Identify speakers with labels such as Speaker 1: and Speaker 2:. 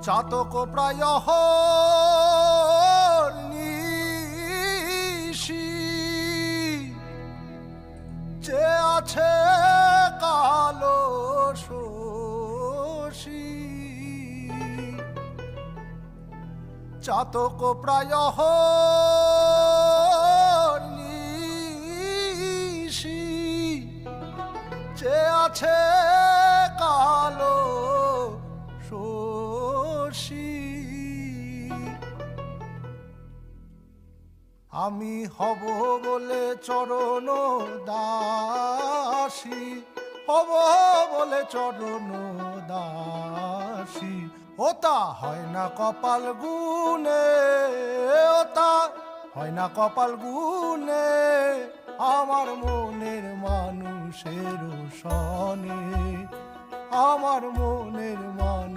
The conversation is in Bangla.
Speaker 1: চাতক প্রায় নিশি যে আছে কালো শশী চাতক প্রায় নিশি যে আছে কালো শশী আমি হব বলে চরণ দাসী হব বলে চরণ দাসী ওতা হয় না কপাল গুনে ওতা হয় না কপাল গুনে আমার মনের মানুষের সনে আমার মনের মানুষ